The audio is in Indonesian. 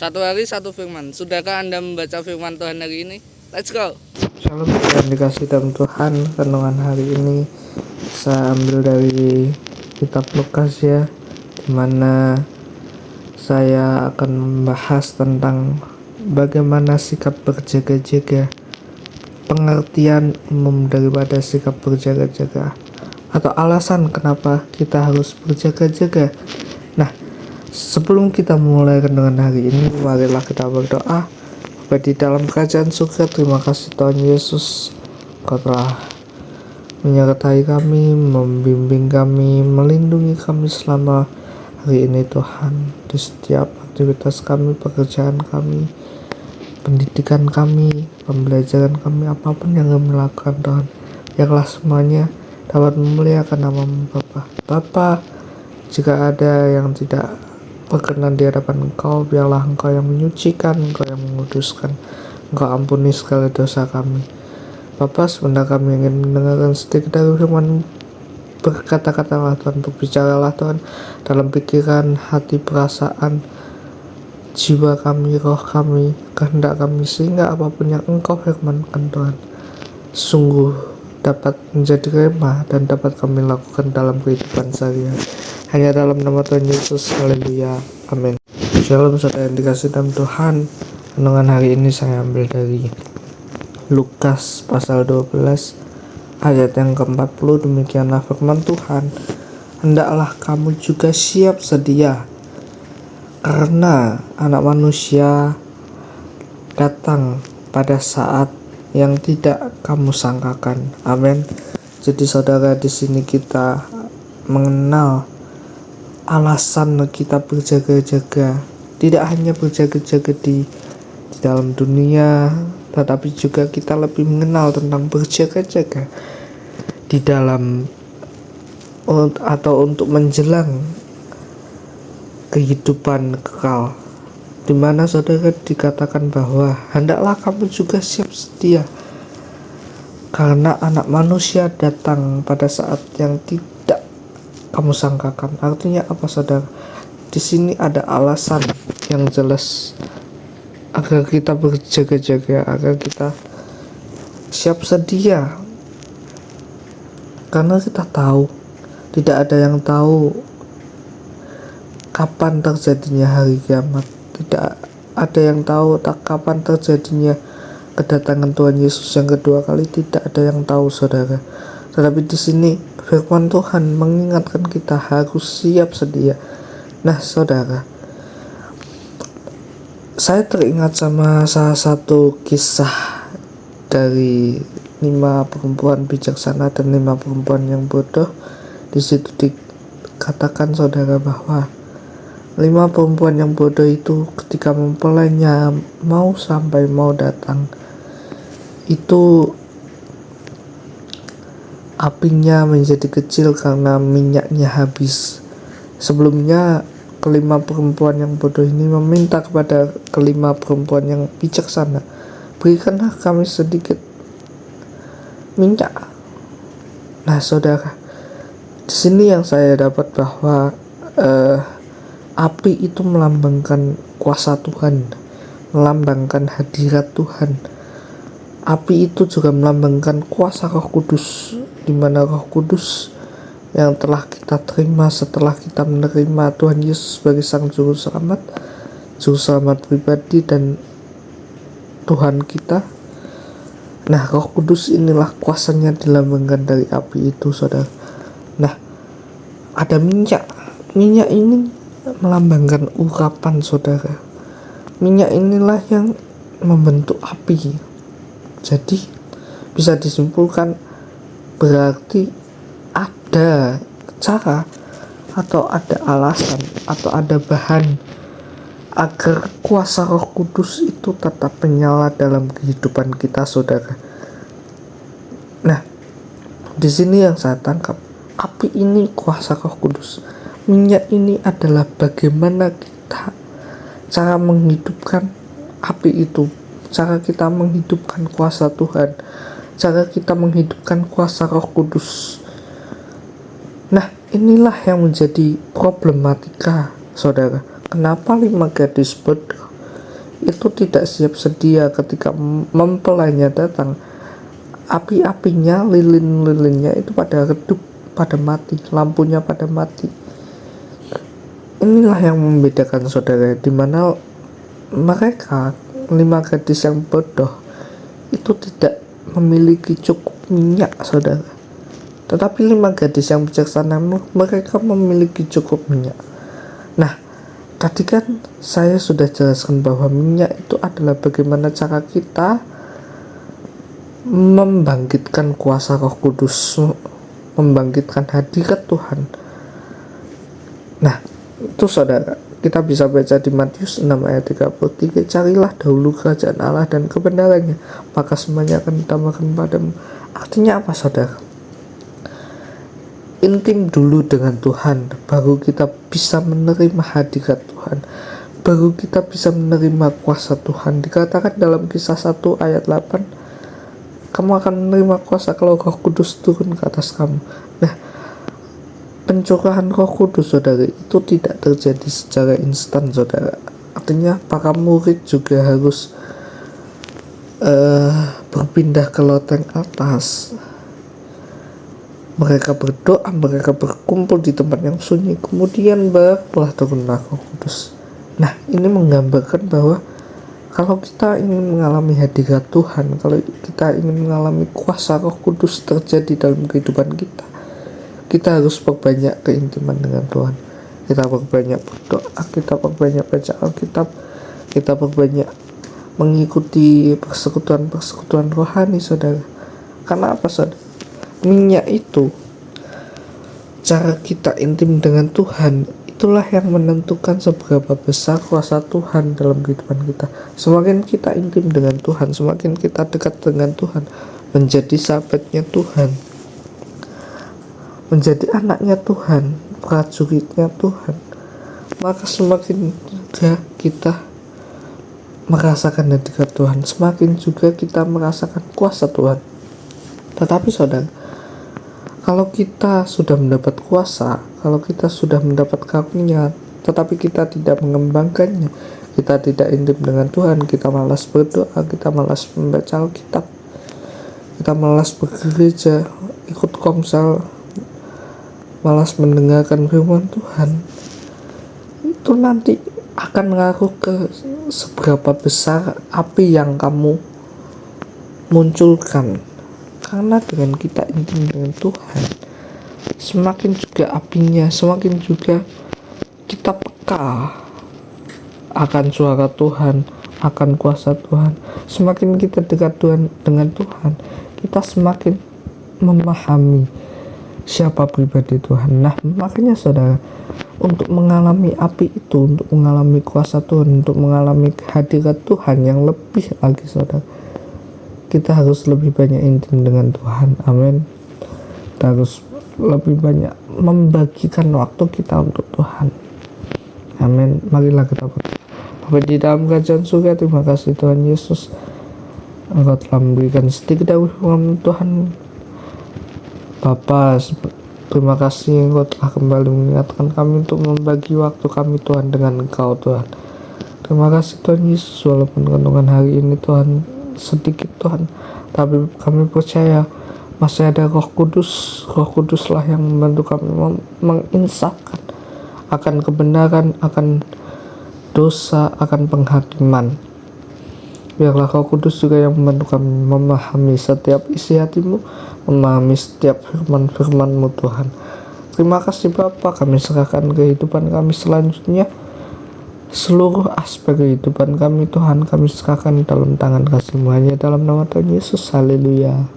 Satu hari satu firman. Sudahkah Anda membaca firman Tuhan hari ini? Let's go. Shalom yang dikasih dalam Tuhan. Renungan hari ini saya ambil dari kitab Lukas ya, dimana saya akan membahas tentang bagaimana sikap berjaga-jaga, pengertian umum daripada sikap berjaga-jaga, atau alasan kenapa kita harus berjaga-jaga. Nah, sebelum kita mulai renungan hari ini, marilah kita berdoa. Bapa di dalam kerajaan surga, terima kasih Tuhan Yesus, Kau telah menyertai kami, membimbing kami, melindungi kami selama hari ini Tuhan. Di setiap aktivitas kami, pekerjaan kami, pendidikan kami, pembelajaran kami, apapun yang kami lakukan Tuhan, biarlah semuanya dapat memuliakan nama-Mu Bapa. Bapa, jika ada yang tidak berkenan di hadapan Engkau, biarlah Engkau yang menyucikan, Engkau yang menguduskan, Engkau ampuni segala dosa kami. Bapa, sebentar kami ingin mendengarkan sedikit dari firman. Berkata-katalah Tuhan, berbicaralah Tuhan dalam pikiran, hati, perasaan, jiwa kami, roh kami, kehendak kami, sehingga apapun yang Engkau firmankan Tuhan, sungguh dapat menjadi rema dan dapat kami lakukan dalam kehidupan sehari-hari. Hanya dalam nama Tuhan Yesus, haleluya, amin. Shalom saudara yang dikasih dalam Tuhan. Renungan hari ini saya ambil dari Lukas pasal 12 ayat yang ke-40. Demikianlah firman Tuhan, hendaklah kamu juga siap sedia, karena anak manusia datang pada saat yang tidak kamu sangkakan. Amin. Jadi saudara, di sini kita mengenal alasan kita berjaga-jaga. Tidak hanya berjaga-jaga di dalam dunia, tetapi juga kita lebih mengenal tentang berjaga-jaga di dalam atau untuk menjelang kehidupan kekal, di mana saudara dikatakan bahwa hendaklah kamu juga siap sedia, karena anak manusia datang pada saat yang tidak kamu sangkakan. Artinya apa saudara? Di sini ada alasan yang jelas agar kita berjaga-jaga, agar kita siap sedia, karena kita tahu tidak ada yang tahu kapan terjadinya hari kiamat. Tidak ada yang tahu kapan terjadinya kedatangan Tuhan Yesus yang kedua kali. Tidak ada yang tahu saudara. Tetapi di sini firman Tuhan mengingatkan kita harus siap sedia. Nah saudara, saya teringat sama salah satu kisah dari 5 perempuan bijaksana dan 5 perempuan yang bodoh. Di situ dikatakan saudara bahwa 5 perempuan yang bodoh itu ketika mempelainya mau datang, itu apinya menjadi kecil karena minyaknya habis. Sebelumnya kelima perempuan yang bodoh ini meminta kepada kelima perempuan yang bijaksana, berikanlah kami sedikit minyak. Nah saudara, di sini yang saya dapat bahwa api itu melambangkan kuasa Tuhan, melambangkan hadirat Tuhan. Api itu juga melambangkan kuasa Roh Kudus, di mana Roh Kudus yang telah kita terima setelah kita menerima Tuhan Yesus sebagai Sang Juru Selamat pribadi dan Tuhan kita. Nah, Roh Kudus inilah kuasanya dilambangkan dari api itu, saudara. Nah, ada minyak. Minyak ini melambangkan urapan, saudara. Minyak inilah yang membentuk api. Jadi bisa disimpulkan berarti ada cara atau ada alasan atau ada bahan agar kuasa Roh Kudus itu tetap menyala dalam kehidupan kita, saudara. Nah, di sini yang saya tangkap, api ini kuasa Roh Kudus. Minyak ini adalah bagaimana kita cara menghidupkan api itu, cara kita menghidupkan kuasa Tuhan, cara kita menghidupkan kuasa Roh Kudus. Nah, inilah yang menjadi problematika, saudara. Kenapa 5 gadis bodoh itu tidak siap sedia ketika mempelainya datang. Api-apinya, lilin-lilinnya itu pada redup, pada mati, lampunya pada mati. Inilah yang membedakan saudara, dimana mereka 5 gadis yang bodoh itu tidak memiliki cukup minyak saudara, tetapi 5 gadis yang bijaksana mereka memiliki cukup minyak. Nah, tadi kan saya sudah jelaskan bahwa minyak itu adalah bagaimana cara kita membangkitkan kuasa Roh Kudus, membangkitkan hadirat Tuhan. Nah, itu saudara, kita bisa baca di Matius 6 ayat 33, carilah dahulu kerajaan Allah dan kebenarannya, maka semuanya akan ditambahkan padamu. Artinya apa saudara? Intim dulu dengan Tuhan, baru kita bisa menerima hadirat Tuhan, baru kita bisa menerima kuasa Tuhan. Dikatakan dalam Kisah 1 ayat 8, kamu akan menerima kuasa kalau Roh Kudus turun ke atas kamu. Nah, pencurahan Roh Kudus saudara itu tidak terjadi secara instan saudara. Artinya para murid juga harus berpindah ke loteng atas. Mereka berdoa, mereka berkumpul di tempat yang sunyi, kemudian barulah turunlah Roh Kudus. Nah, ini menggambarkan bahwa kalau kita ingin mengalami hadirat Tuhan, kalau kita ingin mengalami kuasa Roh Kudus terjadi dalam kehidupan kita harus perbanyak keintiman dengan Tuhan. Kita perbanyak berdoa, kita perbanyak baca Alkitab, kita perbanyak mengikuti persekutuan rohani saudara. Karena apa saudara? Minyak itu, cara kita intim dengan Tuhan, itulah yang menentukan seberapa besar kuasa Tuhan dalam kehidupan kita. Semakin kita intim dengan Tuhan, semakin kita dekat dengan Tuhan, menjadi sahabatnya Tuhan, menjadi anaknya Tuhan, prajuritnya Tuhan, maka semakin juga kita merasakan hadirat Tuhan, semakin juga kita merasakan kuasa Tuhan. Tetapi saudara, kalau kita sudah mendapat kuasa, kalau kita sudah mendapat karunia, tetapi kita tidak mengembangkannya, kita tidak intim dengan Tuhan, kita malas berdoa, kita malas membaca Alkitab, kita malas bergereja, ikut komsel, malas mendengarkan firman Tuhan, itu nanti akan mengaruh ke seberapa besar api yang kamu munculkan. Karena dengan kita intim dengan Tuhan, semakin juga apinya, semakin juga kita peka akan suara Tuhan, akan kuasa Tuhan. Semakin kita dekat dengan Tuhan, kita semakin memahami siapa pribadi Tuhan. Nah, makanya saudara, untuk mengalami api itu, untuk mengalami kuasa Tuhan, untuk mengalami hadirat Tuhan yang lebih lagi saudara, kita harus lebih banyak intim dengan Tuhan. Amin. Kita harus lebih banyak membagikan waktu kita untuk Tuhan. Amin. Marilah kita berdoa. Bapa di dalam kerajaan surga, terima kasih Tuhan Yesus, Engkau telah memberikan sedikit dari firman Tuhan. Bapa, terima kasih Engkau telah kembali mengingatkan kami untuk membagi waktu kami Tuhan dengan Engkau Tuhan. Terima kasih Tuhan Yesus, walaupun renungan hari ini Tuhan sedikit Tuhan, tapi kami percaya masih ada Roh Kudus. Roh Kuduslah yang membantu kami menginsafkan akan kebenaran, akan dosa, akan penghakiman. Biarlah Roh Kudus juga yang membantu kami memahami setiap isi hatimu, memahami setiap firman-firman-Mu Tuhan. Terima kasih Bapa, kami serahkan kehidupan kami selanjutnya, seluruh aspek kehidupan kami Tuhan, kami serahkan dalam tangan kasih-Mu, hanya dalam nama Tuhan Yesus. Haleluya.